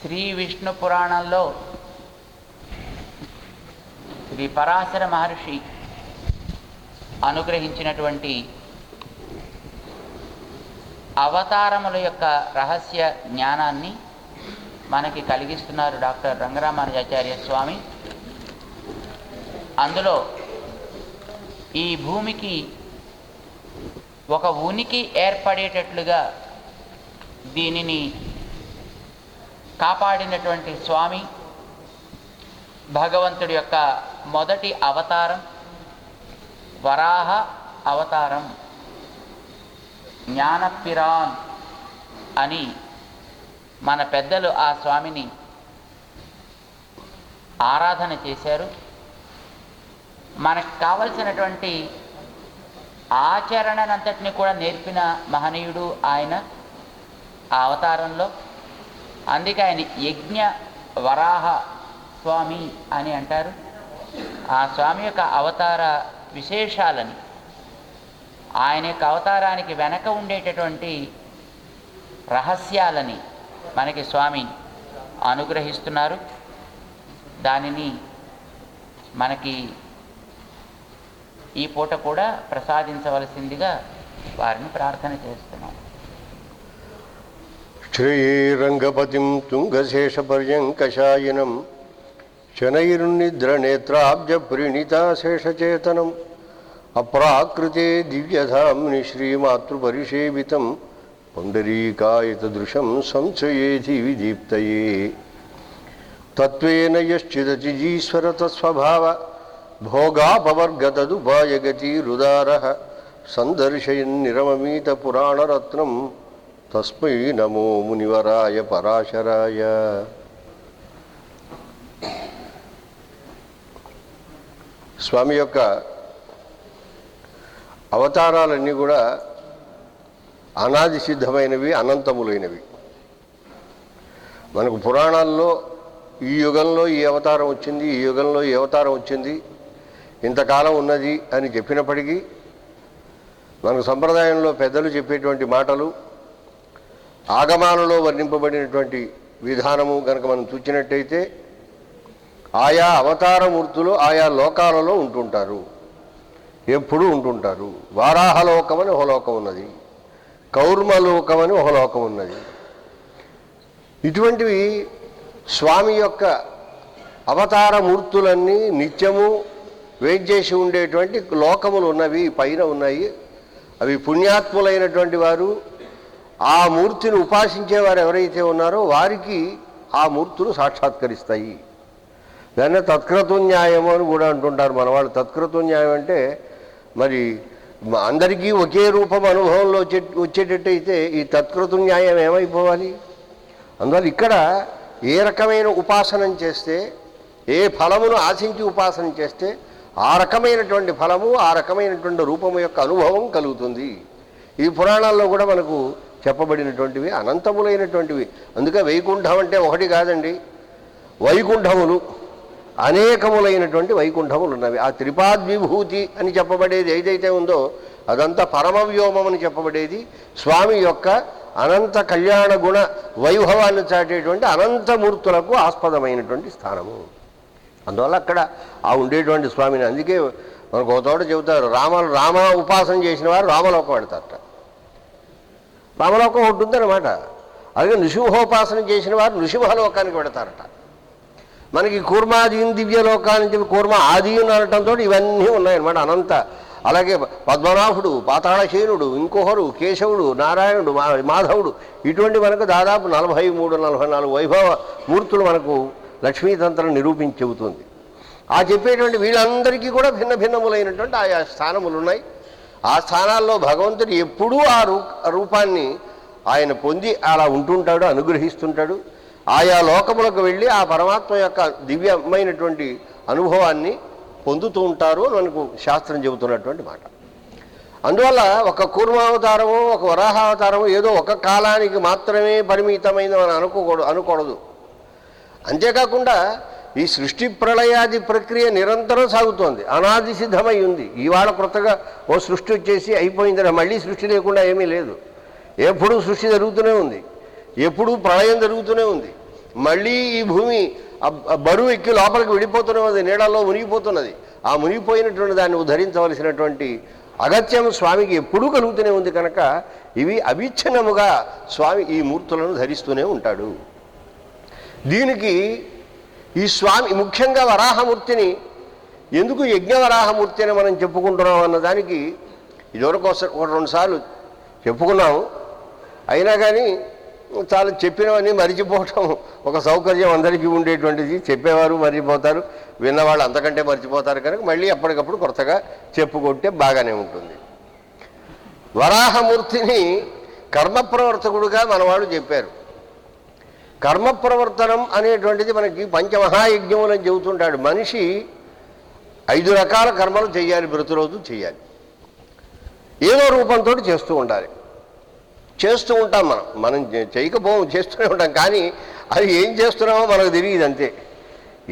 శ్రీ విష్ణు పురాణంలో శ్రీ పరాశర మహర్షి అనుగ్రహించినటువంటి అవతారముల యొక్క రహస్య జ్ఞానాన్ని మనకి కలిగిస్తున్నారు డాక్టర్ రంగరామానుజాచార్య స్వామి. అందులో ఈ భూమికి ఒక ఉనికి ఏర్పడేటట్లుగా దీనిని కాపాడినటువంటి స్వామి భగవంతుడి యొక్క మొదటి అవతారం వరాహ అవతారం, జ్ఞానపిరాన్ అని మన పెద్దలు ఆ స్వామిని ఆరాధన చేశారు. మనకు కావలసినటువంటి ఆచరణనంతటిని కూడా నేర్పిన మహనీయుడు ఆయన ఆ అవతారంలో. అందుకే ఆయన యజ్ఞ వరాహ స్వామి అని అంటారు. ఆ స్వామి యొక్క అవతార విశేషాలని, ఆయన యొక్క అవతారానికి వెనక ఉండేటటువంటి రహస్యాలని మనకి స్వామి అనుగ్రహిస్తున్నారు. దానిని మనకి ఈ పూట కూడా ప్రసాదించవలసిందిగా వారిని ప్రార్థన చేస్తున్నాం. శ్రీరంగపతిం తుంగశేషపర్యంకశాయినం శనైర్నిద్రనేత్రాబ్జ ప్రణీతాశేషచేతనం అప్రాకృతే దివ్యధామ్ని శ్రీమాతృపరిషేవితం పుండరీకాయతదృశం సంశయేధి విదీప్తయే తత్వేన యశ్చిదతిజీశ్వర తస్వభావ భోగాపవర్గతదుపాయగతిరుదారః సందర్శయన్నిరమమీత పురాణరత్నం తస్మై నమో మునివరాయ పరాశరాయ. స్వామి యొక్క అవతారాలన్నీ కూడా అనాది సిద్ధమైనవి, అనంతములైనవి. మనకు పురాణాల్లో ఈ యుగంలో ఈ అవతారం వచ్చింది, ఈ యుగంలో ఈ అవతారం వచ్చింది, ఇంతకాలం ఉన్నది అని చెప్పినప్పటికీ మనకు సంప్రదాయంలో పెద్దలు చెప్పేటువంటి మాటలు, ఆగమాలలో వర్ణింపబడినటువంటి విధానము కనుక మనం చూచినట్టయితే ఆయా అవతారమూర్తులు ఆయా లోకాలలో ఉంటుంటారు, ఎప్పుడూ ఉంటుంటారు. వారాహలోకం అని ఒక లోకం ఉన్నది, కౌర్మలోకం అని ఒక లోకం ఉన్నది. ఇటువంటివి స్వామి యొక్క అవతారమూర్తులన్నీ నిత్యము వేంచేసి ఉండేటువంటి లోకములు ఉన్నవి, పైన ఉన్నాయి. అవి పుణ్యాత్ములైనటువంటి వారు, ఆ మూర్తిని ఉపాసించేవారు ఎవరైతే ఉన్నారో వారికి ఆ మూర్తులు సాక్షాత్కరిస్తాయి. దాన్ని తత్క్రతున్యాయము అని కూడా అంటుంటారు మన వాళ్ళు. తత్క్రతున్యాయం అంటే మరి అందరికీ ఒకే రూపం అనుభవంలో వచ్చేటట్టయితే ఈ తత్క్రతున్యాయం ఏమైపోవాలి? అందువల్ల ఇక్కడ ఏ రకమైన ఉపాసనం చేస్తే, ఏ ఫలమును ఆశించి ఉపాసన చేస్తే ఆ రకమైనటువంటి ఫలము, ఆ రకమైనటువంటి రూపము యొక్క అనుభవం కలుగుతుంది. ఈ పురాణాల్లో కూడా మనకు చెప్పబడినటువంటివి అనంతములైనటువంటివి. అందుకే వైకుంఠం అంటే ఒకటి కాదండి, వైకుంఠములు అనేకములైనటువంటి వైకుంఠములు ఉన్నవి. ఆ త్రిపాద్విభూతి అని చెప్పబడేది ఏదైతే ఉందో అదంతా పరమవ్యోమం అని చెప్పబడేది స్వామి యొక్క అనంత కళ్యాణ గుణ వైభవాన్ని చాటేటువంటి అనంతమూర్తులకు ఆస్పదమైనటువంటి స్థానము. అందువల్ల అక్కడ ఆ ఉండేటువంటి స్వామిని, అందుకే మనకు ఒక తోట చెబుతారు, రామ ఉపాసన చేసిన వారు రామలోకం పెడతారట. రామలోకం ఉంటుందన్నమాట. అలాగే నృసింహోపాసన చేసిన వారు నృసింహలోకానికి పెడతారట. మనకి కూర్మాదీన్ దివ్యలోకాన్ని చెప్పి కూర్మ ఆదీన్ అనటంతో ఇవన్నీ ఉన్నాయన్నమాట అనంత. అలాగే పద్మనాభుడు, పాతాళశయనుడు, ఇంకొకరు కేశవుడు, నారాయణుడు, మాధవుడు, ఇటువంటి మనకు దాదాపు 43-44 వైభవ మూర్తులు మనకు లక్ష్మీతంత్రం నిరూపించి చెబుతుంది. ఆ చెప్పేటువంటి వీళ్ళందరికీ కూడా భిన్న భిన్నములైనటువంటి ఆయా స్థానములు ఉన్నాయి. ఆ స్థానాల్లో భగవంతుడు ఎప్పుడూ ఆ రూపాన్ని ఆయన పొంది అలా ఉంటుంటాడు, అనుగ్రహిస్తుంటాడు. ఆయా లోకములకు వెళ్ళి ఆ పరమాత్మ యొక్క దివ్యమైనటువంటి అనుభవాన్ని పొందుతూ ఉంటారు అని మనకు శాస్త్రం చెబుతున్నటువంటి మాట. అందువల్ల ఒక కూర్మావతారము, ఒక వరాహావతారము ఏదో ఒక కాలానికి మాత్రమే పరిమితమైంది మనం అనకూడదు. అంతేకాకుండా ఈ సృష్టి ప్రళయాది ప్రక్రియ నిరంతరం సాగుతోంది, అనాది సిద్ధమై ఉంది. ఇవాళ కొత్తగా ఓ సృష్టి వచ్చేసి అయిపోయిందని మళ్ళీ సృష్టి లేకుండా ఏమీ లేదు. ఎప్పుడూ సృష్టి జరుగుతూనే ఉంది, ఎప్పుడూ ప్రళయం జరుగుతూనే ఉంది. మళ్ళీ ఈ భూమి బరువు ఎక్కి లోపలికి విడిపోతున్నది, నీళ్ళలో మునిగిపోతున్నది. ఆ మునిగిపోయినటువంటి దాన్ని ఉద్ధరించవలసినటువంటి అగత్యం స్వామికి ఎప్పుడూ కలుగుతూనే ఉంది కనుక ఇవి అవిచ్ఛిన్నముగా స్వామి ఈ మూర్తులను ధరిస్తూనే ఉంటాడు. దీనికి ఈ స్వామి ముఖ్యంగా వరాహమూర్తిని ఎందుకు యజ్ఞవరాహమూర్తి అని మనం చెప్పుకుంటున్నాం అన్నదానికి ఇదివరకు ఒక 2 సార్లు చెప్పుకున్నాము. అయినా కానీ చాలా చెప్పినవన్నీ మరిచిపోవటం ఒక సౌకర్యం అందరికీ ఉండేటువంటిది. చెప్పేవారు మర్చిపోతారు, విన్నవాళ్ళు అంతకంటే మర్చిపోతారు కనుక మళ్ళీ ఎప్పటికప్పుడు కొత్తగా చెప్పుకుంటే బాగానే ఉంటుంది. వరాహమూర్తిని కర్మప్రవర్తకుడుగా మనవాళ్ళు చెప్పారు. కర్మప్రవర్తనం అనేటువంటిది మనకి పంచమహాయజ్ఞములని చెబుతుంటాడు. మనిషి 5 రకాల కర్మలు చేయాలి, ప్రతిరోజు చేయాలి. ఏదో రూపంతో చేస్తూ ఉండాలి. చేస్తూ ఉంటాం, మనం చేయకపోం, చేస్తూనే ఉంటాం. కానీ అది ఏం చేస్తున్నామో మనకు తెలియదు అంతే.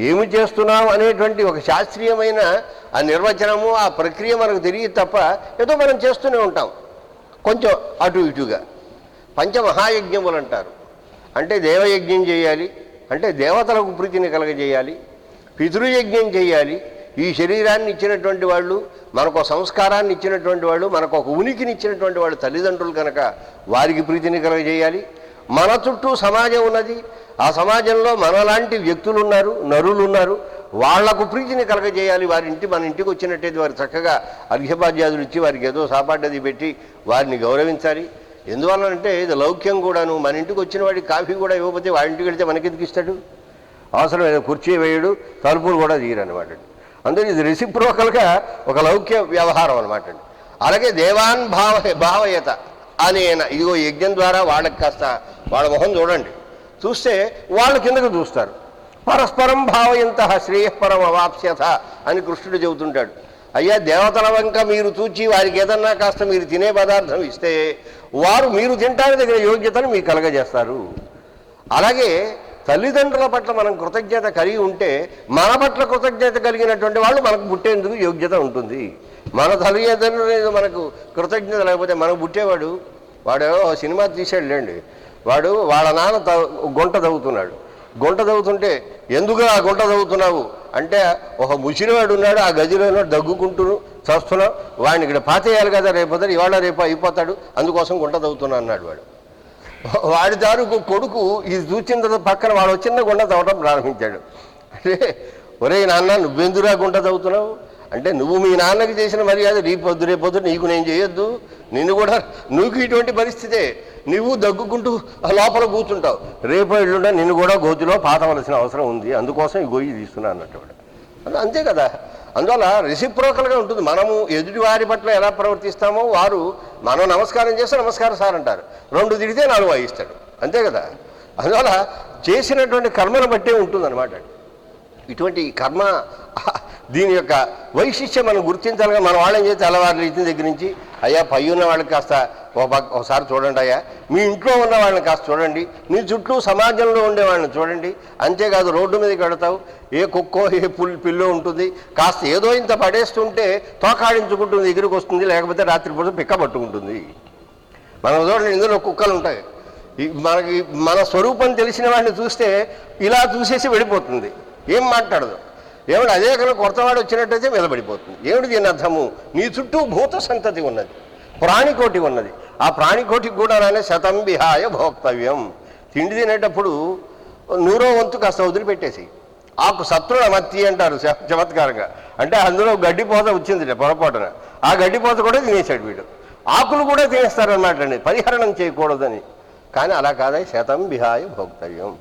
ఏమి చేస్తున్నాం అనేటువంటి ఒక శాస్త్రీయమైన ఆ నిర్వచనము, ఆ ప్రక్రియ మనకు తెలియదు తప్ప ఏదో మనం చేస్తూనే ఉంటాం కొంచెం అటు ఇటుగా. పంచమహాయజ్ఞములు అంటారు. అంటే దేవయజ్ఞం చేయాలి, అంటే దేవతలకు ప్రీతిని కలగజేయాలి. పితృయజ్ఞం చేయాలి, ఈ శరీరాన్ని ఇచ్చినటువంటి వాళ్ళు, మనకు సంస్కారాన్ని ఇచ్చినటువంటి వాళ్ళు, మనకు ఒక ఉనికిని ఇచ్చినటువంటి వాళ్ళు తల్లిదండ్రులు కనుక వారికి ప్రీతిని కలగజేయాలి. మన చుట్టూ సమాజం ఉన్నది, ఆ సమాజంలో మనలాంటి వ్యక్తులు ఉన్నారు, నరులు ఉన్నారు, వాళ్లకు ప్రీతిని కలగజేయాలి. మన ఇంటికి వచ్చినట్టయితే వారు చక్కగా అర్ఘ్యపాద్యాదులు ఇచ్చి వారికి ఏదో సాపాడ్డది పెట్టి వారిని గౌరవించాలి. ఎందువల్లంటే ఇది లౌక్యం కూడాను. మన ఇంటికి వచ్చిన వాడికి కాఫీ కూడా ఇవ్వకపోతే వాడి ఇంటికి వెళితే మనకెందుకు ఇస్తాడు? అవసరం ఏదో కుర్చీ వేయడు, తలుపులు కూడా తీయరనమాట. అందుకే ఇది రెసిప్రోకల్గా ఒక లౌక్య వ్యవహారం అనమాట. అలాగే దేవాన్ భావయత అనేన, ఇదిగో యజ్ఞం ద్వారా వాళ్ళకి కాస్త వాళ్ళ మొహం చూడండి, చూస్తే వాళ్ళు కిందకు చూస్తారు. పరస్పరం భావయంత శ్రేయఃపరం అవాప్స్యత అని కృష్ణుడు చెబుతుంటాడు. అయ్యా, దేవతల వంక మీరు చూచి వారికి ఏదన్నా కాస్త మీరు తినే పదార్థం ఇస్తే వారు మీరు తినడానికి దగ్గర యోగ్యతను మీకు కలగజేస్తారు. అలాగే తల్లిదండ్రుల పట్ల మనం కృతజ్ఞత కలిగి ఉంటే మన పట్ల కృతజ్ఞత కలిగినటువంటి వాళ్ళు మనకు పుట్టేందుకు యోగ్యత ఉంటుంది. మన తల్లిదండ్రులు మనకు కృతజ్ఞత లేకపోతే మనకు పుట్టేవాడు, వాడు సినిమా తీసాడులేండి, వాడు వాళ్ళ నాన్న గుంట తవ్వుతున్నాడు. గుంట తవ్వుతుంటే ఎందుకు ఆ గుంట తవ్వుతున్నావు అంటే, ఒక ముసిరివాడు ఉన్నాడు ఆ గదిలో దగ్గుకుంటూ చస్తున్నావు, వాడిని ఇక్కడ పాతేయాలి కదా, రేపు ఇవాళ రేపు అయిపోతాడు, అందుకోసం గుంట తవ్వుతున్నా అన్నాడు. వాడి దారుకు కొడుకు ఇది చూసిన తర్వాత పక్కన వాడు చిన్న గుంట తవ్వటం ప్రారంభించాడు. అంటే ఒరే నాన్న, నువ్వెందురా గుంట తవ్వుతున్నావు అంటే, నువ్వు మీ నాన్నకి చేసిన మర్యాద రేపొద్దు నీకు నేను చేయొద్దు, నిన్ను కూడా నువ్వు ఇటువంటి పరిస్థితే, నువ్వు దగ్గుకుంటూ లోపల కూర్చుంటావు, రేపు ఎల్లుండా నిన్ను కూడా గోతిలో పాతవలసిన అవసరం ఉంది, అందుకోసం ఈ గొయ్యి తీస్తున్నా అన్నట్టు. అంతే కదా. అందువల్ల రెసిప్రోకల్గా ఉంటుంది. మనము ఎదుటి వారి పట్ల ఎలా ప్రవర్తిస్తామో వారు మనం నమస్కారం చేస్తే నమస్కారం సార్ అంటారు, 2 తిడితే 4 వాయిస్తాడు, అంతే కదా. అందువల్ల చేసినటువంటి కర్మను బట్టే ఉంటుందన్నమాట. ఇటువంటి కర్మ దీని యొక్క వైశిష్యం మనం గుర్తించాలిగా. మన వాళ్ళని చేస్తే తెల్లవారులు ఇచ్చిన దగ్గర నుంచి, అయ్యా పై ఉన్న వాళ్ళకి కాస్త ఒకసారి చూడండి, అయ్యా మీ ఇంట్లో ఉన్న వాళ్ళని కాస్త చూడండి, మీ చుట్టూ సమాజంలో ఉండే వాళ్ళని చూడండి. అంతేకాదు రోడ్డు మీదకి వెళతావు, ఏ కుక్కో ఏ పిల్లో ఉంటుంది, కాస్త ఏదో ఇంత పడేస్తుంటే తోకాడించుకుంటుంది, ఎగురికి వస్తుంది, లేకపోతే రాత్రిపూట పిక్క పట్టుకుంటుంది. మన చూడండి, ఇందులో కుక్కలు ఉంటాయి. మనకి మన స్వరూపం తెలిసిన వాడిని చూస్తే ఇలా చూసేసి వెళ్ళిపోతుంది, ఏం మాట్లాడదు. ఏమిటి అదే కనుక కొత్తవాడు వచ్చినట్టయితే నిలబడిపోతుంది. ఏమిటి దీని అర్థము? నీ చుట్టూ భూత సంతతి ఉన్నది, ప్రాణికోటి ఉన్నది. ఆ ప్రాణికోటికి కూడా రానే శతం విహాయ భోక్తవ్యం. తిండి తినేటప్పుడు 100వ వంతు కాస్త వదిలిపెట్టేసి, ఆకు శత్రుల మత్తి అంటారు చమత్కారంగా. అంటే అందులో గడ్డిపోత వచ్చింది పొరపాటున, ఆ గడ్డిపోత కూడా తినేశాడు వీడు. ఆకులు కూడా తినేస్తారనమాట అండి, పరిహరణం చేయకూడదని. కానీ అలా కాదా, శతం విహాయ భోక్తవ్యం.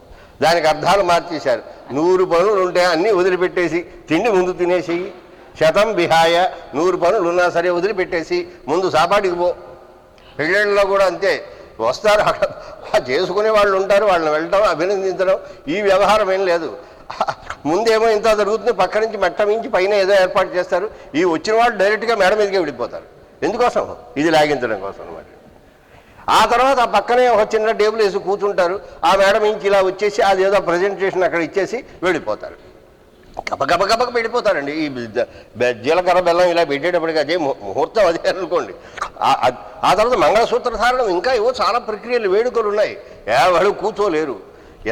దానికి అర్థాలు మార్చేశారు. 100 పనులు ఉంటే అన్నీ వదిలిపెట్టేసి తిండి ముందు తినేసి, శతం విహాయ 100 పనులు ఉన్నా సరే వదిలిపెట్టేసి ముందు సాపాటికి పో. పెళ్ళిళ్ళలో కూడా అంతే, వస్తారు అక్కడ చేసుకునే వాళ్ళు ఉంటారు, వాళ్ళని వెళ్ళడం అభినందించడం ఈ వ్యవహారం ఏం లేదు. ముందేమో ఇంత జరుగుతుంది, పక్క నుంచి మెట్ట మించి పైన ఏదో ఏర్పాటు చేస్తారు, ఈ వచ్చిన వాళ్ళు డైరెక్ట్గా మేడ మీదకే వెళ్ళిపోతారు. ఎందుకోసం? ఇది లాగించడం కోసం అన్నమాట. ఆ తర్వాత ఆ పక్కనే ఒక చిన్న టేబుల్ వేసి కూర్చుంటారు, ఆ మేడం ఇంక ఇలా వచ్చేసి అదేదో ప్రజెంటేషన్ అక్కడ ఇచ్చేసి వెళ్ళిపోతారు. గబగబగబగ వెళ్ళిపోతారండి. ఈ జీలకర్ర బెల్లం ఇలా పెట్టేటప్పటికి అదే ముహూర్తం అదే అనుకోండి. ఆ తర్వాత మంగళసూత్ర ధారణం, ఇంకా ఏవో చాలా ప్రక్రియలు వేడుకలు ఉన్నాయి. ఎవరు కూర్చోలేరు.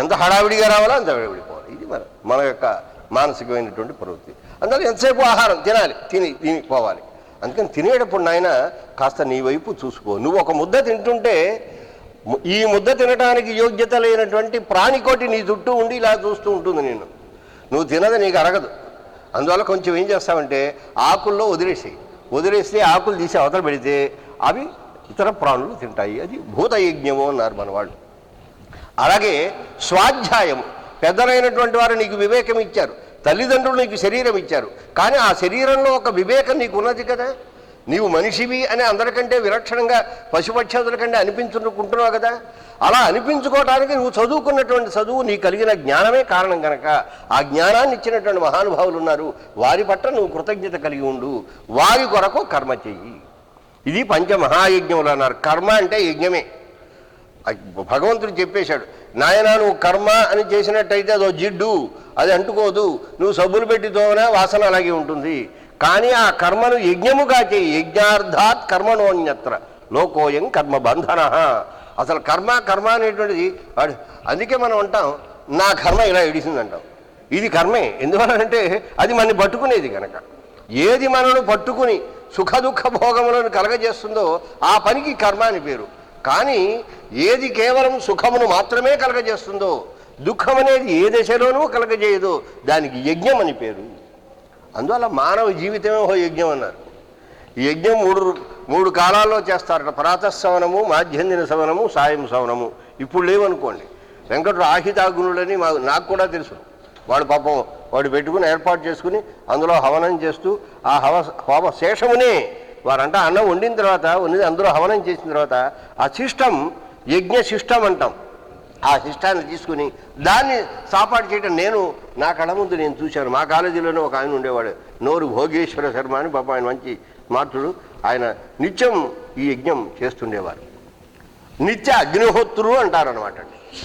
ఎంత హడావిడిగా రావాలో అంత హడావిడిపోవాలి. ఇది మన యొక్క మానసికమైనటువంటి ప్రవృత్తి. అందువల్ల ఎంతసేపు ఆహారం తినాలి, తిని పోవాలి. అందుకని తినేటప్పుడు నాయన కాస్త నీ వైపు చూసుకో. నువ్వు ఒక ముద్ద తింటుంటే ఈ ముద్ద తినడానికి యోగ్యత లేనటువంటి ప్రాణికోటి నీ చుట్టూ ఉండి ఇలా చూస్తూ ఉంటుంది. నువ్వు తినది నీకు అరగదు. అందువల్ల కొంచెం ఏం చేస్తావంటే ఆకుల్లో వదిలేస్తే ఆకులు తీసి అవతల పెడితే అవి ఇతర ప్రాణులు తింటాయి. అది భూతయజ్ఞము అన్నారు మన వాళ్ళు. అలాగే స్వాధ్యాయము, పెద్దలైనటువంటి వారు నీకు వివేకం ఇచ్చారు, తల్లిదండ్రులు నీకు శరీరం ఇచ్చారు, కానీ ఆ శరీరంలో ఒక వివేకం నీకు ఉన్నది కదా. నీవు మనిషివి అని అందరికంటే విలక్షణంగా పశుపక్షాదుల కంటే అనిపించుకుంటున్నావు కదా. అలా అనిపించుకోవడానికి నువ్వు చదువుకున్నటువంటి చదువు, నీ కలిగిన జ్ఞానమే కారణం కనుక ఆ జ్ఞానాన్ని ఇచ్చినటువంటి మహానుభావులు ఉన్నారు, వారి పట్ల నువ్వు కృతజ్ఞత కలిగి ఉండు, వారి కొరకు కర్మ చెయ్యి. ఇది పంచమహాయజ్ఞములు అన్నారు. కర్మ అంటే యజ్ఞమే. భగవంతుడు చెప్పేశాడు, నాయనా నువ్వు కర్మ అని చేసినట్టయితే అదో జిడ్డు, అది అంటుకోదు, నువ్వు సబ్బులు పెట్టి తోమనా వాసన అలాగే ఉంటుంది. కానీ ఆ కర్మను యజ్ఞముగా చేయి. యజ్ఞార్థాత్ కర్మణోన్యత్ర లోకోయం కర్మ బంధన. అసలు కర్మ అనేటువంటిది అందుకే మనం అంటాం నా కర్మ ఇలా ఇడిసిందంటాం. ఇది కర్మే. ఎందువల్లంటే అది మనని పట్టుకునేది కనుక. ఏది మనను పట్టుకుని సుఖ దుఃఖ భోగములను కలగజేస్తుందో ఆ పనికి కర్మ అని పేరు. కానీ ఏది కేవలం సుఖమును మాత్రమే కలగజేస్తుందో, దుఃఖం అనేది ఏ దశలోనూ కలగజేయదో దానికి యజ్ఞం అని పేరు. అందువల్ల మానవ జీవితమే ఓ యజ్ఞం అన్నారు. ఈ యజ్ఞం మూడు కాలాల్లో చేస్తారట. ప్రాతఃసవనము, మాధ్యందిన సవనము, సాయం సవనము. ఇప్పుడు లేవనుకోండి. వెంకటరు ఆహితాగ్నులని నాకు కూడా తెలుసు. వాడు పాపం వాడు పెట్టుకుని ఏర్పాటు చేసుకుని అందులో హవనం చేస్తూ ఆ హోమ శేషమునే వారంట అన్నం వండిన తర్వాత అందులో హవనం చేసిన తర్వాత ఆ శిష్టం యజ్ఞ శిష్టం అంటాం. ఆ శిష్టాన్ని తీసుకుని దాన్ని సాపాటు చేయడం నా కళ్ళ ముందు నేను చూశాను. మా కాలేజీలోనే ఒక ఆయన ఉండేవాడు, నోరు భోగేశ్వర శర్మ అని. పాపం ఆయన మంచి స్మార్తుడు. ఆయన నిత్యం ఈ యజ్ఞం చేస్తుండేవారు. నిత్య అగ్నిహోత్రులు అంటారనమాట.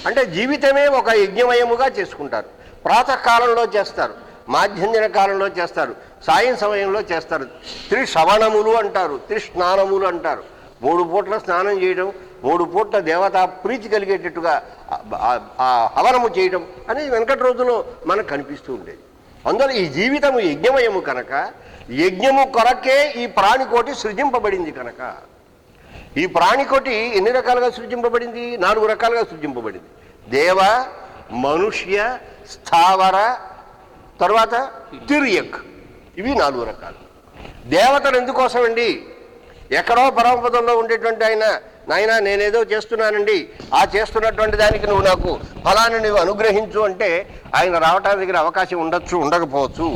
అంటే జీవితమే ఒక యజ్ఞమయముగా చేసుకుంటారు. ప్రాతకాలంలో చేస్తారు, మాధ్యందిన కాలంలో చేస్తారు, సాయం సమయంలో చేస్తారు. త్రిశ్రవణములు అంటారు, త్రిస్నానములు అంటారు. 3 పూట్ల స్నానం చేయడం, 3 పూట్ల దేవతా ప్రీతి కలిగేటట్టుగా ఆ హవనము చేయడం అనేది వెనకటి రోజుల్లో మనకు కనిపిస్తూ ఉండేది. అందువల్ల ఈ జీవితము యజ్ఞమయము కనుక, యజ్ఞము కొరకే ఈ ప్రాణికోటి సృజింపబడింది కనుక. ఈ ప్రాణికోటి ఎన్ని రకాలుగా సృజింపబడింది? 4 రకాలుగా సృజింపబడింది. దేవ, మనుష్య, స్థావర, తర్వాత తిర్యక్. ఇవి 4 రకాలు. దేవతలు ఎందుకోసమండి? ఎక్కడో పరమపదంలో ఉండేటువంటి ఆయన, నాయనా నేనేదో చేస్తున్నానండి, ఆ చేస్తున్నటువంటి దానికి నువ్వు నాకు ఫలాన్ని నువ్వు అనుగ్రహించు అంటే ఆయన రావటానికి అవకాశం ఉండొచ్చు, ఉండకపోవచ్చు.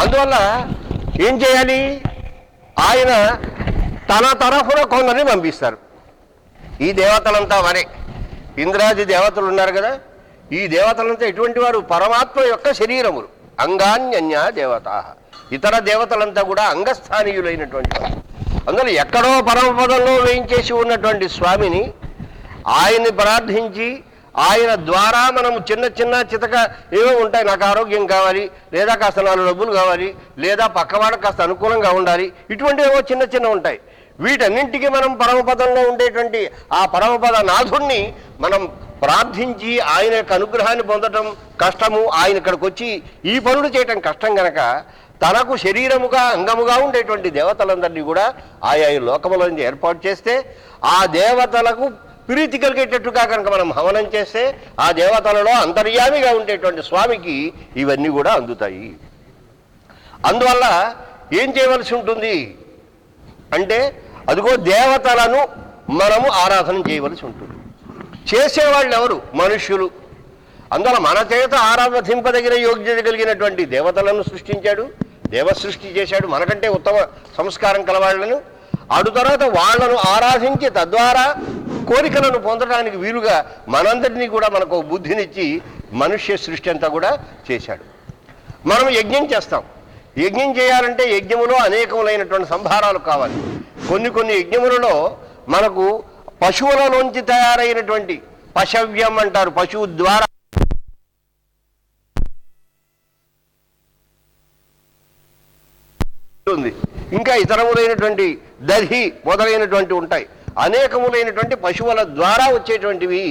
అందువల్ల ఏం చేయాలి? ఆయన తన తరఫున కొందరిని పంపిస్తారు. ఈ దేవతలంతా వరే. ఇంద్రాది దేవతలు ఉన్నారు కదా, ఈ దేవతలంతా ఎటువంటి వారు? పరమాత్మ యొక్క శరీరములు. అంగాన్యన్య దేవత. ఇతర దేవతలంతా కూడా అంగస్థానీయులైనటువంటి వారు. అందులో ఎక్కడో పరమపదంలో వేయించేసి ఉన్నటువంటి స్వామిని ఆయన్ని ప్రార్థించి ఆయన ద్వారా మనము చిన్న చితక ఏవో ఉంటాయి, నాకు ఆరోగ్యం కావాలి, లేదా కాస్త 4 డబ్బులు కావాలి, లేదా పక్కవాడికి కాస్త అనుకూలంగా ఉండాలి, ఇటువంటివేవో చిన్న ఉంటాయి. వీటన్నింటికి మనం పరమపదంలో ఉండేటువంటి ఆ పరమపద నాథుణ్ణి మనం ప్రార్థించి ఆయన యొక్క అనుగ్రహాన్ని పొందటం కష్టము. ఆయన ఇక్కడికి వచ్చి ఈ పనులు చేయటం కష్టం గనక తనకు శరీరముగా అంగముగా ఉండేటువంటి దేవతలందరినీ కూడా ఆయా లోకముల నుంచి ఏర్పాటు చేస్తే, ఆ దేవతలకు ప్రీతి కలిగేటట్టుగా కనుక మనం హవనం చేస్తే ఆ దేవతలలో అంతర్యామిగా ఉండేటువంటి స్వామికి ఇవన్నీ కూడా అందుతాయి. అందువల్ల ఏం చేయవలసి ఉంటుంది అంటే, అదిగో దేవతలను మనము ఆరాధన చేయవలసి ఉంటుంది. చేసేవాళ్ళు ఎవరు? మనుష్యులు. అందువల్ల మన చేత ఆరాధింపదగిన యోగ్యత కలిగినటువంటి దేవతలను సృష్టించాడు, దేవ సృష్టి చేశాడు, మనకంటే ఉత్తమ సంస్కారం కలవాళ్లను. అటు తర్వాత వాళ్లను ఆరాధించి తద్వారా కోరికలను పొందడానికి వీలుగా మనందరినీ కూడా మనకు బుద్ధినిచ్చి మనుష్య సృష్టి అంతా కూడా చేశాడు. మనం యజ్ఞం చేస్తాం. యజ్ఞం చేయాలంటే యజ్ఞములో అనేకములైనటువంటి సంభారాలు కావాలి. కొన్ని యజ్ఞములలో మనకు పశువులలోంచి తయారైనటువంటి పశవ్యం అంటారు, పశువు ద్వారా ఉంది. ఇంకా ఇతరములైనటువంటి దహి మొదలైనటువంటి ఉంటాయి. అనేకములైనటువంటి పశువుల ద్వారా వచ్చేటువంటివి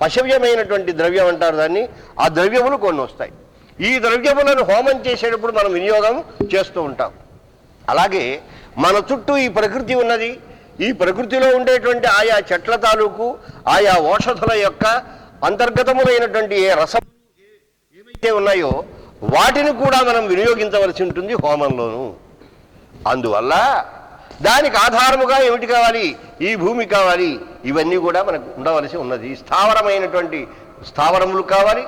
పశవ్యమైనటువంటి ద్రవ్యం అంటారు దాన్ని, ఆ ద్రవ్యములు కొన్ని వస్తాయి. ఈ ద్రవ్యములను హోమం చేసేటప్పుడు మనం వినియోగం చేస్తూ ఉంటాం. అలాగే మన చుట్టూ ఈ ప్రకృతి ఉన్నది. ఈ ప్రకృతిలో ఉండేటువంటి ఆయా చెట్ల తాలూకు ఆయా ఔషధుల యొక్క అంతర్గతములైనటువంటి ఏ రసం ఏవైతే ఉన్నాయో వాటిని కూడా మనం వినియోగించవలసి ఉంటుంది హోమంలోను. అందువల్ల దానికి ఆధారముగా ఏమిటి కావాలి? ఈ భూమి కావాలి. ఇవన్నీ కూడా మనకు ఉండవలసి ఉన్నది. స్థావరమైనటువంటి స్థావరములు కావాలి,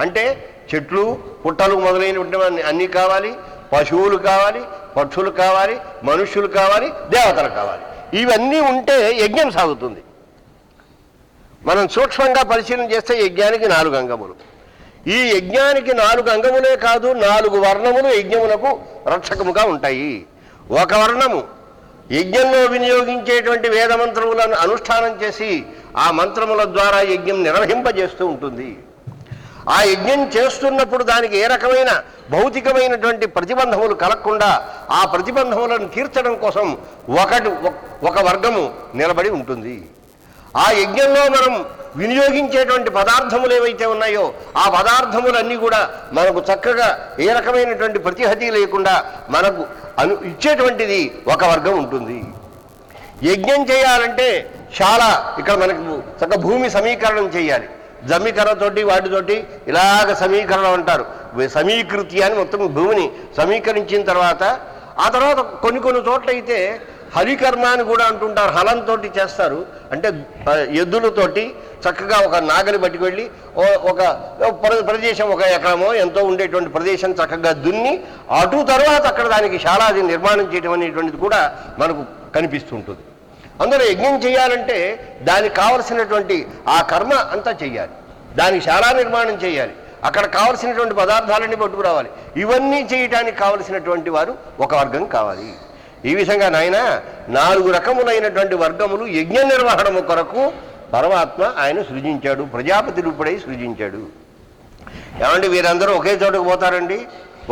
అంటే చెట్లు పుట్టలు మొదలైనటువంటి అన్నీ కావాలి, పశువులు కావాలి, పక్షులు కావాలి, మనుష్యులు కావాలి, దేవతలు కావాలి. ఇవన్నీ ఉంటే యజ్ఞం సాగుతుంది. మనం సూక్ష్మంగా పరిశీలన చేస్తే యజ్ఞానికి 4 అంగములు. ఈ యజ్ఞానికి 4 అంగములే కాదు, 4 వర్ణములు యజ్ఞములకు రక్షకముగా ఉంటాయి. ఒక వర్ణము యజ్ఞంలో వినియోగించేటువంటి వేద మంత్రములను అనుష్ఠానం చేసి ఆ మంత్రముల ద్వారా యజ్ఞం నిర్వహింపజేస్తూ ఉంటుంది. ఆ యజ్ఞం చేస్తున్నప్పుడు దానికి ఏ రకమైన భౌతికమైనటువంటి ప్రతిబంధములు కలగకుండా ఆ ప్రతిబంధములను తీర్చడం కోసం ఒక వర్గము నిలబడి ఉంటుంది. ఆ యజ్ఞంలో మనం వినియోగించేటువంటి పదార్థములు ఏవైతే ఉన్నాయో ఆ పదార్థములన్నీ కూడా మనకు చక్కగా ఏ రకమైనటువంటి ప్రతిహతి లేకుండా మనకు ఇచ్చేటువంటిది ఒక వర్గం ఉంటుంది. యజ్ఞం చేయాలంటే చాలా ఇక్కడ మనకు చక్కగా భూమి సమీకరణం చేయాలి. జమ్మికర్రతోటి వాటితోటి ఇలాగ సమీకరణం అంటారు. సమీకృతి అని మొత్తం భూమిని సమీకరించిన తర్వాత ఆ తర్వాత కొన్ని చోట్ల అయితే హరికర్మ అని కూడా అంటుంటారు. హలంతో చేస్తారు, అంటే ఎద్దులతోటి చక్కగా ఒక నాగలి పట్టుకు వెళ్ళి ఒక ప్రదేశం 1 ఎకరమో ఎంతో ఉండేటువంటి ప్రదేశం చక్కగా దున్ని అటు తర్వాత అక్కడ దానికి శాలాది నిర్మాణం చేయడం అనేటువంటిది కూడా మనకు కనిపిస్తుంటుంది. అందులో యజ్ఞం చేయాలంటే దానికి కావలసినటువంటి ఆ కర్మ అంతా చెయ్యాలి, దానికి శాలా నిర్మాణం చేయాలి, అక్కడ కావలసినటువంటి పదార్థాలన్నీ పట్టుకురావాలి. ఇవన్నీ చేయటానికి కావలసినటువంటి వారు ఒక వర్గం కావాలి. ఈ విధంగా నాయన 4 రకములైనటువంటి వర్గములు యజ్ఞ నిర్వహణము కొరకు పరమాత్మ ఆయన సృజించాడు, ప్రజాపతి రూపుడై సృజించాడు. ఏమండి వీరందరూ ఒకే చోటుకు పోతారండి?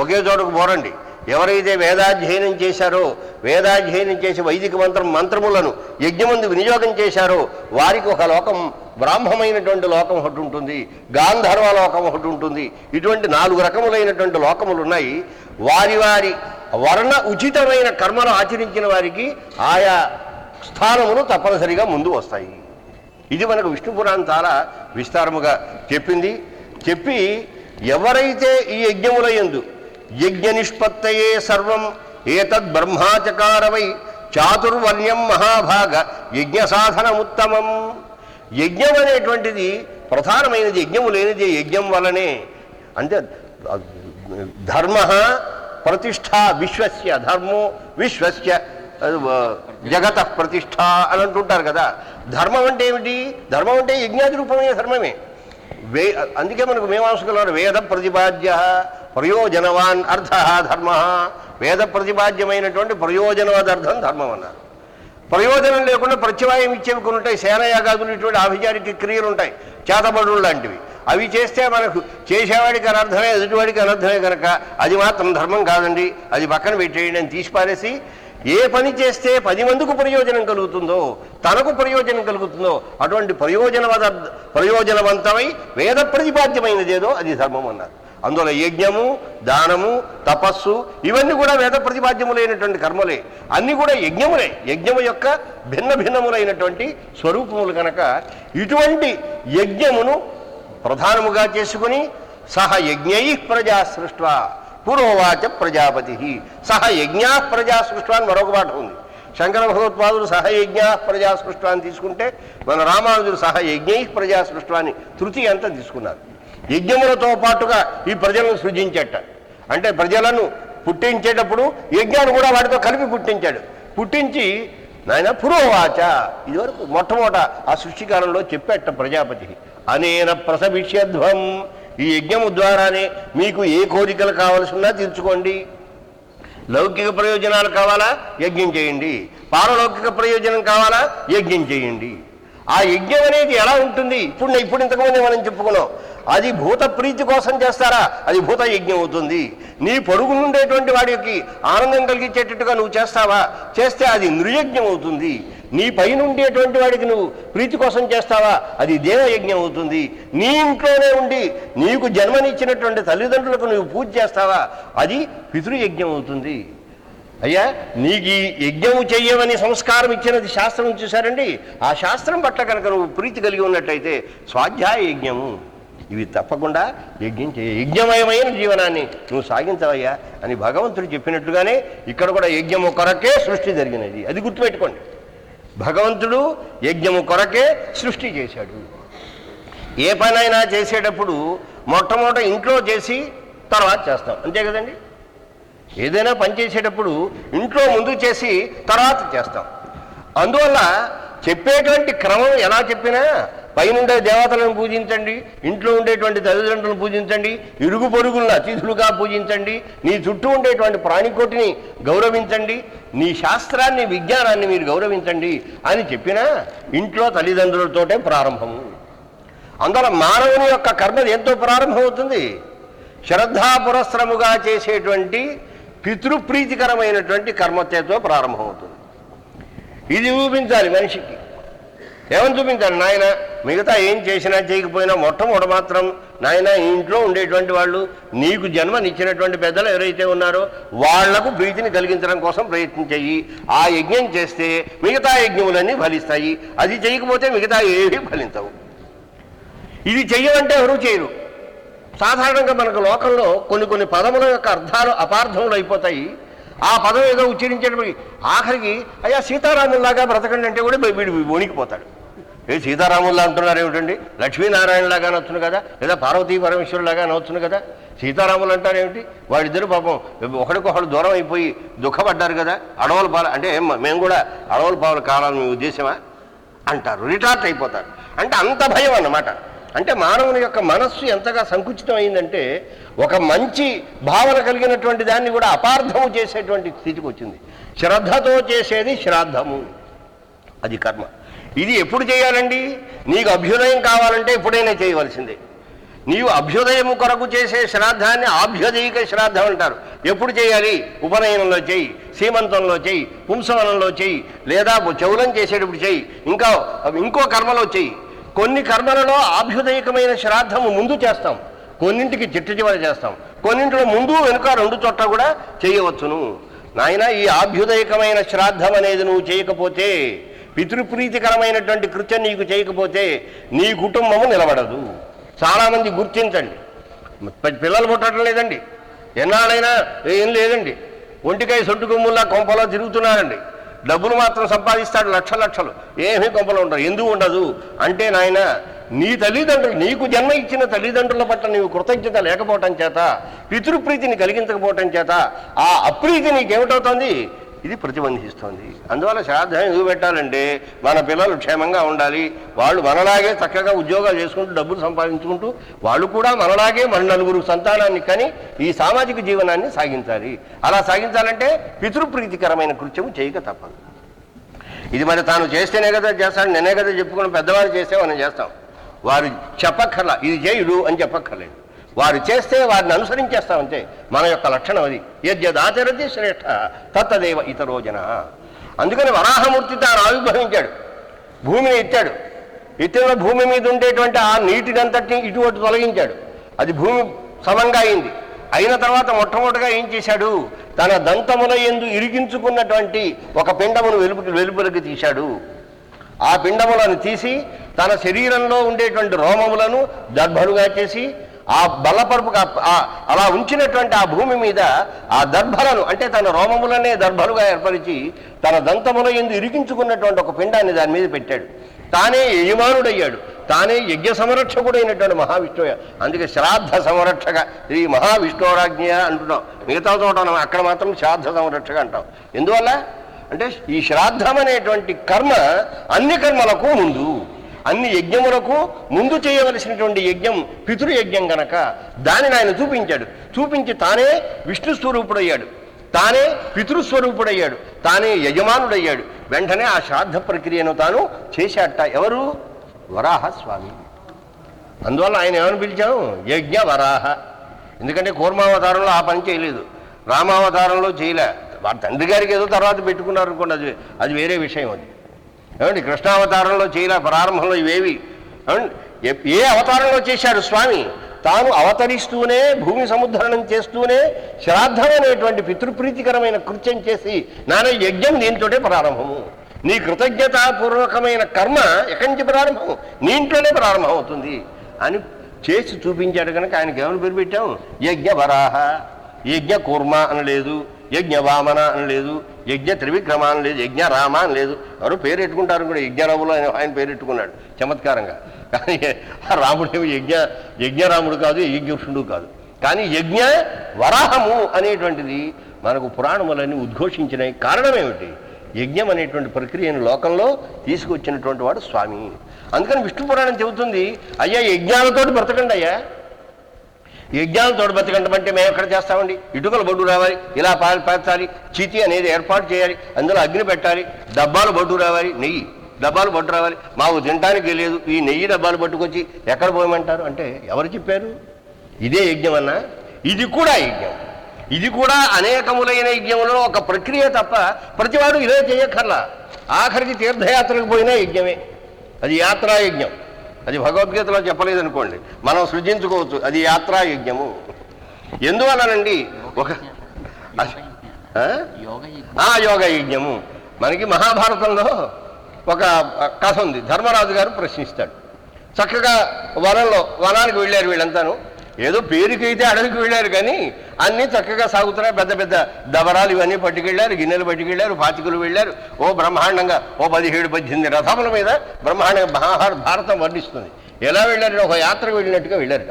ఒకే చోటుకు పోరండి. ఎవరైతే వేదాధ్యయనం చేశారో, వేదాధ్యయనం చేసి వైదిక మంత్రములను యజ్ఞమందు వినియోగం చేశారో వారికి ఒక లోకం, బ్రాహ్మమైనటువంటి లోకం ఒకటి ఉంటుంది, గాంధర్వ లోకం ఒకటి ఉంటుంది. ఇటువంటి 4 రకములైనటువంటి లోకములు ఉన్నాయి. వారి వర్ణ ఉచితమైన కర్మలు ఆచరించిన వారికి ఆయా స్థానములు తప్పనిసరిగా ముందు వస్తాయి. ఇది మనకు విష్ణు పురాణం చాలా విస్తారముగా చెప్పి ఎవరైతే ఈ యజ్ఞముల యందు యజ్ఞ నిష్పత్తయే సర్వం ఏతద్ బ్రహ్మాచకారవై చాతుర్వర్ణ్యం మహాభాగ యజ్ఞ సాధనముత్తమం. యజ్ఞం అనేటువంటిది ప్రధానమైనది. యజ్ఞము లేనిది యజ్ఞం వలనే. అంటే ధర్మ ప్రతిష్ట విశ్వస్య, ధర్మో విశ్వస్య జగత ప్రతిష్ట అని అంటుంటారు కదా. ధర్మం అంటే ఏమిటి? ధర్మం అంటే యజ్ఞాది రూపమైన ధర్మమే. అందుకే మనకు మీమాంసకులు వేద ప్రతిపాద్య ప్రయోజనవాన్ అర్థ ధర్మ. వేద ప్రతిపాద్యమైనటువంటి ప్రయోజనవాదర్థం ధర్మం అన్నారు. ప్రయోజనం లేకుండా ప్రత్యవాయం ఇచ్చేవి కొన్ని ఉంటాయి. సేనయాగాదులు ఇటువంటి ఆభిచారిక క్రియలు ఉంటాయి, చేతబడులు లాంటివి. అవి చేస్తే మనకు చేసేవాడికి అనర్థమే, ఎదుటివాడికి అనర్థమే కనుక అది మాత్రం ధర్మం కాదండి, అది పక్కన పెట్టేయండి అని తీసిపారేసి ఏ పని చేస్తే 10 మందికి ప్రయోజనం కలుగుతుందో, తనకు ప్రయోజనం కలుగుతుందో అటువంటి ప్రయోజనవంతమై వేద ప్రతిపాద్యమైనదేదో అది ధర్మం అన్నారు. అందులో యజ్ఞము, దానము, తపస్సు ఇవన్నీ కూడా వేద ప్రతిపాద్యములైనటువంటి కర్మలే. అన్నీ కూడా యజ్ఞములే. యజ్ఞము యొక్క భిన్నములైనటువంటి స్వరూపములు కనుక ఇటువంటి యజ్ఞమును ప్రధానముగా చేసుకుని సహ యజ్ఞై ప్రజా సృష్ట పురోవాచ ప్రజాపతి. సహ యజ్ఞా ప్రజా సృష్ట అని మరొక మాట ఉంది. శంకర భగవత్పాదులు సహ యజ్ఞా ప్రజా సృష్ట అని తీసుకుంటే మన రామానుజులు సహ యజ్ఞై ప్రజా సృష్ట అని తృతీయ అంతా తీసుకున్నారు. యజ్ఞములతో పాటుగా ఈ ప్రజలను సృజించేట, అంటే ప్రజలను పుట్టించేటప్పుడు యజ్ఞాన్ని కూడా వాటితో కలిపి పుట్టించి నాయన పురోవాచ ఇదివరకు మొట్టమొదట ఆ సృష్టికాలంలో చెప్పేట ప్రజాపతి అనేన ప్రసవిష్యధ్వం. ఈ యజ్ఞము ద్వారానే మీకు ఏ కోరికలు కావాల్సిన్నా తీర్చుకోండి. లౌకిక ప్రయోజనాలు కావాలా యజ్ఞం చేయండి, పారలౌకిక ప్రయోజనం కావాలా యజ్ఞం చేయండి. ఆ యజ్ఞం అనేది ఎలా ఉంటుంది? ఇప్పుడు ఇంతకుముందే మనం చెప్పుకున్నాం. అది భూత ప్రీతి కోసం చేస్తారా, అది భూత యజ్ఞం అవుతుంది. నీ పొరుగు ఉండేటువంటి వాడికి ఆనందం కలిగించేటట్టుగా నువ్వు చేస్తావా, చేస్తే అది నృయజ్ఞం అవుతుంది. నీ పైన ఉండేటువంటి వాడికి నువ్వు ప్రీతి కోసం చేస్తావా, అది దేవయజ్ఞం అవుతుంది. నీ ఇంట్లోనే ఉండి నీకు జన్మనిచ్చినటువంటి తల్లిదండ్రులకు నువ్వు పూజ చేస్తావా, అది పితృయజ్ఞం అవుతుంది. అయ్యా, నీకు ఈ యజ్ఞము చెయ్యమని సంస్కారం ఇచ్చినది శాస్త్రం చూశారండి. ఆ శాస్త్రం పట్ల కనుక నువ్వు ప్రీతి కలిగి ఉన్నట్టయితే స్వాధ్యాయ యజ్ఞము, ఇవి తప్పకుండా యజ్ఞం చేయ, యజ్ఞమయమైన జీవనాన్ని నువ్వు సాగించవయ్యా అని భగవంతుడు చెప్పినట్టుగానే ఇక్కడ కూడా యజ్ఞము కొరకే సృష్టి జరిగినది. అది గుర్తుపెట్టుకోండి. భగవంతుడు యజ్ఞము కొరకే సృష్టి చేశాడు. ఏ పనైనా చేసేటప్పుడు మొట్టమొదట ఇంట్లో చేసి తర్వాత చేస్తాం, అంతే కదండి. ఏదైనా పని చేసేటప్పుడు ఇంట్లో ముందు చేసి తర్వాత చేస్తాం. అందువల్ల చెప్పేటువంటి క్రమం ఎలా చెప్పినా పైనుండే దేవతలను పూజించండి, ఇంట్లో ఉండేటువంటి తల్లిదండ్రులను పూజించండి, ఇరుగు పొరుగులను అతిథులుగా పూజించండి, నీ చుట్టూ ఉండేటువంటి ప్రాణికోటిని గౌరవించండి, నీ శాస్త్రాన్ని విజ్ఞానాన్ని మీరు గౌరవించండి అని చెప్పినా ఇంట్లో తల్లిదండ్రులతోటే ప్రారంభము. అందువల్ల మానవుని యొక్క కర్మ ఎంతో ప్రారంభమవుతుంది. శ్రద్ధాపురస్సరముగా చేసేటువంటి పితృప్రీతికరమైనటువంటి కర్మతో ప్రారంభమవుతుంది. ఇది చూపించాలి మనిషికి. ఏమని చూపించాలి? నాయన మిగతా ఏం చేసినా చేయకపోయినా మొట్టమొదట మాత్రం నాయన ఇంట్లో ఉండేటువంటి వాళ్ళు, నీకు జన్మనిచ్చినటువంటి పెద్దలు ఎవరైతే ఉన్నారో వాళ్లకు ప్రీతిని కలిగించడం కోసం ప్రయత్నం చెయ్యి. ఆ యజ్ఞం చేస్తే మిగతా యజ్ఞములన్నీ ఫలిస్తాయి. అది చేయకపోతే మిగతా ఏవి ఫలించవు. ఇది చెయ్యమంటే ఎవరూ చేయరు. సాధారణంగా మనకు లోకంలో కొన్ని పదముల యొక్క అర్థాలు అపార్థములు అయిపోతాయి. ఆ పదం ఏదో ఉచ్చరించేటప్పుడు ఆఖరికి అయ్యా సీతారాముల్లాగా బ్రతకండి అంటే కూడా వీడు వణికిపోతాడు. సీతారాముల్లా అంటున్నారు ఏమిటండి, లక్ష్మీనారాయణలాగా అనొచ్చును కదా, లేదా పార్వతీ పరమేశ్వరులాగా అనొచ్చును కదా, సీతారాములు అంటారేమిటి, వాళ్ళిద్దరు పాపం ఒకడికొకడు దూరం అయిపోయి దుఃఖపడ్డారు కదా, అడవుల పాలు అంటే మేము కూడా అడవుల పాలు కావాలని మీ ఉద్దేశమా అంటారు, రిటార్ట్ అయిపోతారు. అంటే అంత భయం అన్నమాట. అంటే మానవుని యొక్క మనస్సు ఎంతగా సంకుచితం అయిందంటే ఒక మంచి భావన కలిగినటువంటి దాన్ని కూడా అపార్థము చేసేటువంటి స్థితికి వచ్చింది. శ్రద్ధతో చేసేది శ్రాద్ధము, అది కర్మ. ఇది ఎప్పుడు చేయాలండి? నీకు అభ్యుదయం కావాలంటే ఎప్పుడైనా చేయవలసిందే. నీవు అభ్యుదయం కొరకు చేసే శ్రాద్ధాన్ని ఆభ్యుదయిక శ్రాద్ధం అంటారు. ఎప్పుడు చేయాలి? ఉపనయనంలో చేయి, సీమంతంలో చేయి, పుంసవనంలో చేయి, లేదా చౌలం చేసేటప్పుడు చేయి, ఇంకో కర్మలో చేయి. కొన్ని కర్మలలో ఆభ్యుదయకమైన శ్రాద్ధము ముందు చేస్తాం, కొన్నింటికి చిట్ట చివరి చేస్తాం, కొన్నింటిలో ముందు వెనుక రెండు చోట్ల కూడా చేయవచ్చును. నాయన ఈ ఆభ్యుదయకమైన శ్రాద్ధం అనేది నువ్వు చేయకపోతే, పితృప్రీతికరమైనటువంటి కృత్యం నీకు చేయకపోతే నీ కుటుంబము నిలబడదు. చాలామంది గుర్తించండి, పిల్లలు పుట్టడం లేదండి, ఎన్నాళ్ళైనా ఏం లేదండి, ఒంటికాయ సొంటు కొమ్ముల్లా కొంపలో తిరుగుతున్నారండి, డబ్బులు మాత్రం సంపాదిస్తాడు లక్షలు, ఏమీ కొంపలో ఉండదు. ఎందుకు ఉండదు అంటే నాయన నీ తల్లిదండ్రులు, నీకు జన్మ ఇచ్చిన తల్లిదండ్రుల పట్ల నీవు కృతజ్ఞత లేకపోవటం చేత, పితృప్రీతిని కలిగించకపోవటం చేత ఆ అప్రీతి నీకేమిటవుతుంది? ఇది ప్రతిబంధిస్తుంది. అందువల్ల శ్రాద్ధం ఎందుకు పెట్టాలంటే మన పిల్లలు క్షేమంగా ఉండాలి, వాళ్ళు మనలాగే చక్కగా ఉద్యోగాలు చేసుకుంటూ డబ్బులు సంపాదించుకుంటూ వాళ్ళు కూడా మనలాగే మన నలుగురు సంతానాన్ని కని ఈ సామాజిక జీవనాన్ని సాగించాలి. అలా సాగించాలంటే పితృప్రీతికరమైన కృత్యము చేయక తప్పదు. ఇది మరి తాను చేస్తేనే కదా చేస్తాడు, నేనే కదా చెప్పుకుని పెద్దవాళ్ళు చేస్తే మనం చేస్తాం. వారు చెప్పక్కర్లా, ఇది చేయుడు అని చెప్పక్కర్లేదు. వారు చేస్తే వారిని అనుసరించేస్తామంతే. మన యొక్క లక్షణం అది. యద్యదాచరతి శ్రేష్ఠ తత్తదేవ ఇతరో జన. అందుకని వరాహమూర్తి తాను ఆవిర్భవించాడు, భూమిని ఎత్తాడు. ఎత్తిన భూమి మీద ఉండేటువంటి ఆ నీటినంతటిని ఇటువంటి తొలగించాడు. అది భూమి సమంగా అయింది. అయిన తర్వాత మొట్టమొదటిగా ఏం చేశాడు? తన దంతముల యందు ఇరిగించుకున్నటువంటి ఒక పిండమును వెలుపలికి తీశాడు. ఆ పిండములను తీసి తన శరీరంలో ఉండేటువంటి రోమములను దర్భలుగా చేసి ఆ బల్లపరుపు అలా ఉంచినటువంటి ఆ భూమి మీద ఆ దర్భలను, అంటే తన రోమములనే దర్భలుగా ఏర్పరిచి తన దంతముల యందు ఇరిగించుకున్నటువంటి ఒక పిండాన్ని దాని మీద పెట్టాడు. తానే యజమానుడయ్యాడు, తానే యజ్ఞ సంరక్షకుడైనటువంటి మహావిష్ణువు. అందుకే శ్రాద్ధ సంరక్షక ఈ మహావిష్ణురాజ్ఞ అంటున్నాం. మిగతా చోట అక్కడ మాత్రం శ్రాద్ధ సంరక్షక అంటాం. ఎందువల్ల అంటే ఈ శ్రాద్ధం అనేటువంటి కర్మ అన్ని కర్మలకు ముందు, అన్ని యజ్ఞములకు ముందు చేయవలసినటువంటి యజ్ఞం పితృయజ్ఞం గనక దానిని ఆయన చూపించాడు. చూపించి తానే విష్ణు స్వరూపుడయ్యాడు, తానే పితృస్వరూపుడయ్యాడు, తానే యజమానుడయ్యాడు. వెంటనే ఆ శ్రాద్ధ ప్రక్రియను తాను చేశాట. ఎవరు? వరాహస్వామి. అందువల్ల ఆయన ఏమని పిలిచాము? యజ్ఞ వరాహ. ఎందుకంటే కూర్మావతారంలో ఆ పని చేయలేదు, రామావతారంలో చేయలే. వారి తండ్రి గారికి ఏదో తర్వాత పెట్టుకున్నారు అనుకోండి, అది వేరే విషయం. అది ఏమండి కృష్ణావతారంలో చేయలే, ప్రారంభంలో ఇవేవి ఏ అవతారంలో చేశారు స్వామి? తాను అవతరిస్తూనే భూమి సముద్ధరణం చేస్తూనే శ్రాద్ధం అనేటువంటి పితృప్రీతికరమైన కృత్యం చేసి నాన్న యజ్ఞం దీంతోటే ప్రారంభము. నీ కృతజ్ఞతాపూర్వకమైన కర్మ ఎక్కడి నుంచి ప్రారంభం? నీ ఇంట్లోనే ప్రారంభం అవుతుంది అని చేసి చూపించాడు. కనుక ఆయనకి ఏమైనా పేరు పెట్టాం? యజ్ఞ వరాహ, యజ్ఞ కూర్మ అనలేదు, యజ్ఞ వామన అనలేదు, యజ్ఞ త్రివిక్రమ అనలేదు, యజ్ఞ రామ అనలేదు. ఎవరు పేరు పెట్టుకుంటారు కూడా, యజ్ఞరాములు ఆయన పేరు పెట్టుకున్నాడు చమత్కారంగా. కానీ రాముడేమి యజ్ఞరాముడు కాదు, యజ్ఞపురుషుడు కాదు. కానీ యజ్ఞ వరాహము అనేటువంటిది మనకు పురాణములన్నీ ఉద్ఘోషించినాయి. కారణం ఏమిటి? యజ్ఞం అనేటువంటి ప్రక్రియను లోకంలో తీసుకొచ్చినటువంటి వాడు స్వామి. అందుకని విష్ణు పురాణం చెబుతుంది, అయ్యా యజ్ఞాలతోటి బ్రతకండి, అయ్యా యజ్ఞాలతో బ్రతకండి అంటే మేము ఎక్కడ చేస్తామండి? ఇటుకలు బొడ్డు రావాలి, ఇలా పేర్చాలి, చితి అనేది ఏర్పాటు చేయాలి, అందులో అగ్ని పెట్టాలి, డబ్బాలు బొడ్డు రావాలి, నెయ్యి డబ్బాలు బొడ్డు రావాలి. మాకు తినడానికి లేదు, ఈ నెయ్యి డబ్బాలు పట్టుకొచ్చి ఎక్కడ పోయమంటారు అంటే ఎవరు చెప్పారు? ఇదే యజ్ఞం అన్నా? ఇది కూడా యజ్ఞం. ఇది కూడా అనేకములైన యజ్ఞంలో ఒక ప్రక్రియ తప్ప ప్రతివాడు ఇదే చేయక్కర్లా. ఆఖరికి తీర్థయాత్రకు పోయినా యజ్ఞమే. అది యాత్రా యజ్ఞం. అది భగవద్గీతలో చెప్పలేదనుకోండి, మనం సృజించుకోవచ్చు. అది యాత్రా యజ్ఞము. ఎందువలనండి? ఒక యోగ యజ్ఞము. మనకి మహాభారతంలో ఒక కథ ఉంది. ధర్మరాజు గారు ప్రశ్నిస్తాడు. చక్కగా వనానికి వెళ్ళారు వీళ్ళంతాను. ఏదో పేరుకైతే అడవికి వెళ్ళారు, కానీ అన్నీ చక్కగా సాగుతున్నాయి. పెద్ద పెద్ద దబరాలు ఇవన్నీ పట్టుకెళ్ళారు, గిన్నెలు పట్టుకెళ్ళారు, పాతికులు వెళ్ళారు. బ్రహ్మాండంగా 17-18 రథముల మీద బ్రహ్మాండంగా భారతం వర్ణిస్తుంది. ఎలా వెళ్ళారు? ఒక యాత్రకు వెళ్ళినట్టుగా వెళ్ళారు.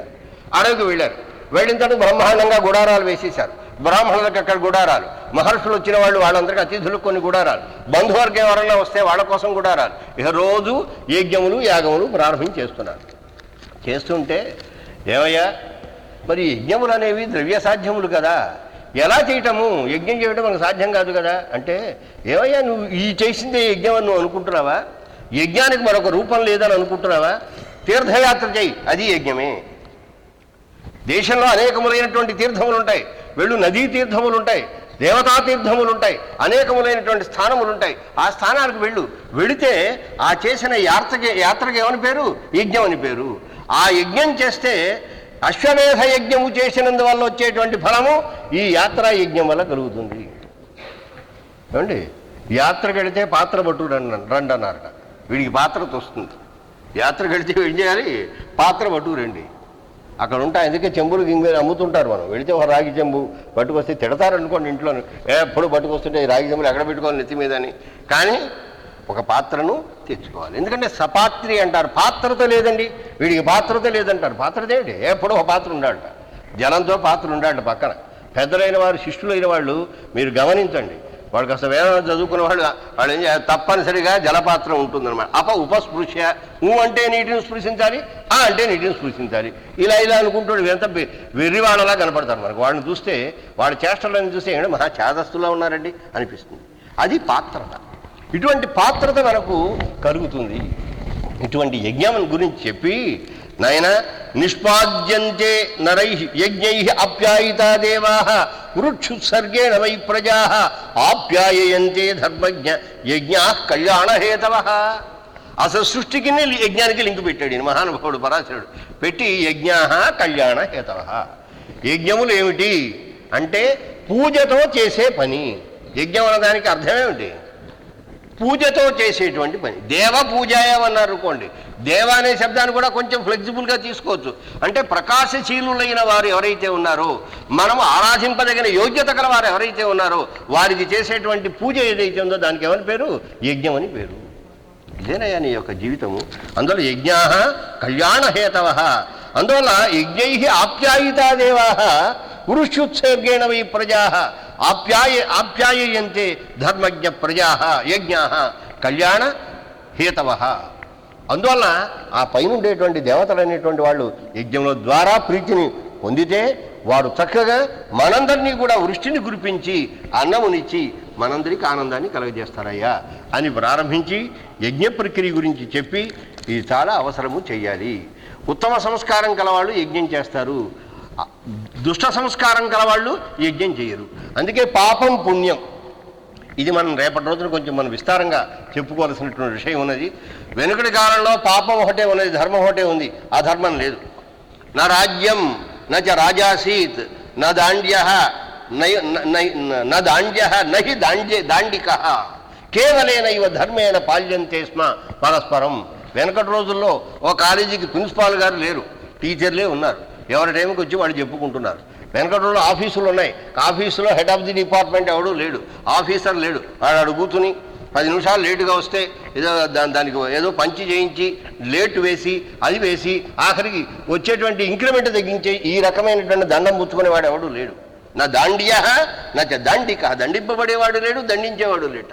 అడవికి వెళ్ళారు. వెళ్ళిన తర్వాత బ్రహ్మాండంగా గుడారాలు వేసేశారు. బ్రాహ్మణులకు అక్కడ గుడారాలు, మహర్షులు వచ్చిన వాళ్ళు వాళ్ళందరికీ అతిథులకు కొన్ని గుడారాలు, బంధువర్గం ఎవరైనా వస్తే వాళ్ళ కోసం గుడారాలు. ఇక రోజు యజ్ఞములు యాగములు ప్రారంభించేస్తున్నారు. చేస్తుంటే ఏమయ్యా, మరి యజ్ఞములు అనేవి ద్రవ్య సాధ్యములు కదా, ఎలా చేయటము? యజ్ఞం చేయడం మనకు సాధ్యం కాదు కదా అంటే, ఏమయ్యా నువ్వు ఈ చేసిందే యజ్ఞం అని నువ్వు అనుకుంటున్నావా? యజ్ఞానికి మరొక రూపం లేదని అనుకుంటున్నావా? తీర్థయాత్ర చేయి, అది యజ్ఞమే. దేశంలో అనేకములైనటువంటి తీర్థములు ఉంటాయి. వెళ్ళు, నదీ తీర్థములు ఉంటాయి, దేవతా తీర్థములు ఉంటాయి, అనేకములైనటువంటి స్థానములు ఉంటాయి. ఆ స్థానాలకు వెళితే ఆ చేసిన యాత్రకి ఏమని పేరు? యజ్ఞం అని పేరు. ఆ యజ్ఞం చేస్తే అశ్వమేధ యజ్ఞము చేసినందువల్ల వచ్చేటువంటి ఫలము ఈ యాత్రా యజ్ఞం వల్ల కలుగుతుంది. ఏమండి, యాత్రకు వెళితే పాత్ర పట్టు రండి అన్నారట. వీడికి పాత్రతో వస్తుంది. యాత్రకు వెళితే ఏం చేయాలి? పాత్ర పట్టు రండి. అక్కడ ఉంటాయి, అందుకే చెంబులు గింగలు అమ్ముతుంటారు. మనం వెళితే ఒక రాగి చెంబు పట్టుకొస్తే తిడతారనుకోండి ఇంట్లో, ఎప్పుడు పట్టుకొస్తుంటే ఈ రాగి చెంబులు ఎక్కడ పెట్టుకోవాలి నెత్తి మీద అని. కానీ ఒక పాత్రను తెచ్చుకోవాలి. ఎందుకంటే సపాత్రి అంటారు. పాత్రత లేదండి, వీడికి పాత్రత లేదంటారు. పాత్రత ఏమిటి? ఎప్పుడో ఒక పాత్ర ఉండాలట, జలంతో పాత్ర ఉండాలట పక్కన. పెద్దలైన వారు, శిష్యులైన వాళ్ళు మీరు గమనించండి, వాళ్ళకి అసలు వేదన చదువుకున్న వాళ్ళు ఏం చేయాలి? తప్పనిసరిగా జలపాత్ర ఉంటుందన్నమాట. ఉపస్పృశ్య, అంటే నీటిని స్పృశించాలి, అంటే నీటిని స్పృశించాలి. ఇలా అనుకుంటాడు. ఎంత వెర్రివాళ్ళలా కనపడతారు మనకు. వాళ్ళని చూస్తే, వాళ్ళ చేష్టలను చూస్తే ఏంటంటే మహా ఛాదస్తులా ఉన్నారండి అనిపిస్తుంది. అది పాత్రత. ఇటువంటి పాత్రత మనకు కలుగుతుంది. ఇటువంటి యజ్ఞం గురించి చెప్పి, నాయన నిష్పాద్యంతే నరై యజ్ఞై ఆప్యాయితా దేవా వృక్షుత్సర్గేణ వై ప్రజా ఆప్యాయంతే ధర్మజ్ఞ యజ్ఞా కళ్యాణహేతవ. అసలు సృష్టికి యజ్ఞానికి లింకు పెట్టాడు మహానుభావుడు పరాశరుడు. పెట్టి యజ్ఞా కళ్యాణహేతవ. యజ్ఞములు ఏమిటి అంటే పూజతో చేసే పని. యజ్ఞం అన్నదానికి అర్థమేమిటి? పూజతో చేసేటువంటి పని. దేవ పూజాయమన్నారు అనుకోండి. దేవ అనే శబ్దాన్ని కూడా కొంచెం ఫ్లెక్సిబుల్గా తీసుకోవచ్చు. అంటే ప్రకాశశీలులైన వారు ఎవరైతే ఉన్నారో, మనము ఆరాధింపదగిన యోగ్యత గల వారు ఎవరైతే ఉన్నారో వారికి చేసేటువంటి పూజ ఏదైతే ఉందో దానికి ఎవరి పేరు? యజ్ఞం అని పేరు. ఇదేనయ్యా నీ యొక్క జీవితము. అందువల్ల యజ్ఞా కళ్యాణహేతవ. అందువల్ల యజ్ఞై ఆప్యాయితా దేవా పురుషుత్సర్గేణ వై ప్రజా ఆప్యాయంతే ధర్మజ్ఞ ప్రజా యజ్ఞా కళ్యాణ హేతవ. అందువల్ల ఆ పైన ఉండేటువంటి దేవతలు అనేటువంటి వాళ్ళు యజ్ఞంలో ద్వారా ప్రీతిని పొందితే వారు చక్కగా మనందరినీ కూడా వృష్టిని కురిపించి అన్నమునిచ్చి మనందరికీ ఆనందాన్ని కలుగజేస్తారయ్యా అని ప్రారంభించి యజ్ఞ ప్రక్రియ గురించి చెప్పి ఇది చాలా అవసరము చెయ్యాలి. ఉత్తమ సంస్కారం కలవాళ్ళు యజ్ఞం చేస్తారు, దుష్ట సంస్కారం కలవాళ్ళు యజ్ఞం చేయరు. అందుకే పాపం పుణ్యం ఇది మనం రేపటి రోజున కొంచెం మనం విస్తారంగా చెప్పుకోవాల్సినటువంటి విషయం ఉన్నది. వెనుకటి కాలంలో పాపం ఒకటే ఉన్నది, ధర్మం ఒకటే ఉంది, అధర్మం లేదు. నా రాజ్యం నచ రాజాసీత్ నా దాండ్య నహి దాండిక కేవలేన ఇవ ధర్మేణ పాల్యంతే స్మ పరస్పరం. వెనకటి రోజుల్లో ఓ కాలేజీకి ప్రిన్సిపాల్ గారు లేరు, టీచర్లే ఉన్నారు. ఎవరి టైంకి వచ్చి వాళ్ళు చెప్పుకుంటున్నారు. వెనకటి రోజుల్లో ఆఫీసులు ఉన్నాయి, ఆఫీసులో హెడ్ ఆఫ్ ది డిపార్ట్మెంట్ ఎవడూ లేడు, ఆఫీసర్ లేడు. వాడు అడుగుతుని 10 నిమిషాలు లేటుగా వస్తే ఏదో దానికి ఏదో పంచి చేయించి లేటు వేసి అది వేసి ఆఖరికి వచ్చేటువంటి ఇంక్రిమెంట్ తగ్గించే ఈ రకమైనటువంటి దండం పుచ్చుకునేవాడు ఎవడూ లేడు. నా దాండ్య నచ దాండిక, దండింపబడేవాడు లేడు, దండించేవాడు లేట.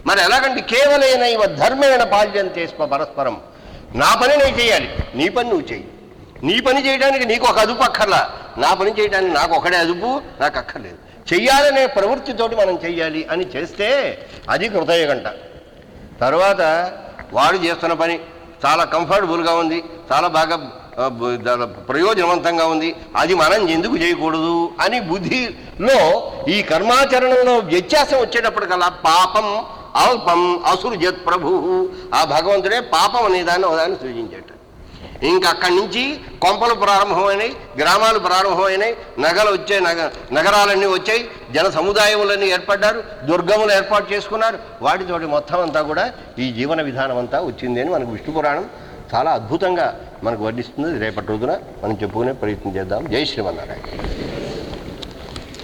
మరి ఎలాగంటే కేవలైన ఇవ ధర్మేణ పాల్యంతే స్మ పరస్పరం. నా పని నేను చేయాలి, నీ పని నువ్వు చేయి. నీ పని చేయడానికి నీకు ఒక అదుపు అక్కర్లా, నా పని చేయడానికి నాకు ఒకటే అదుపు, నాకు అక్కర్లేదు. చెయ్యాలనే ప్రవృత్తితోటి మనం చెయ్యాలి అని చేస్తే అది కృతయుగంట. తర్వాత వాడు చేస్తున్న పని చాలా కంఫర్టబుల్గా ఉంది, చాలా బాగా ప్రయోజనవంతంగా ఉంది, అది మనం ఎందుకు చేయకూడదు అని బుద్ధిలో ఈ కర్మాచరణంలో వ్యత్యాసం వచ్చేటప్పటికల్లా పాపం అల్పం అసురుజత్ ప్రభు, ఆ భగవంతుడే పాపం అనేదాన్ని ఒకదాన్ని సృజించేట. ఇంకా అక్కడి నుంచి కొంపలు ప్రారంభమైనాయి, గ్రామాలు ప్రారంభమైనాయి, నగరాలన్నీ వచ్చాయి, జన సముదాయములన్నీ ఏర్పడ్డారు, దుర్గములు ఏర్పాటు చేసుకున్నారు. వాటితోటి మొత్తం అంతా కూడా ఈ జీవన విధానం అంతా వచ్చింది అని మనకు విష్ణు పురాణం చాలా అద్భుతంగా మనకు వర్ణిస్తుంది. రేపటి రోజున మనం చెప్పుకునే ప్రయత్నం చేద్దాం. జై శ్రీమన్నారాయణ.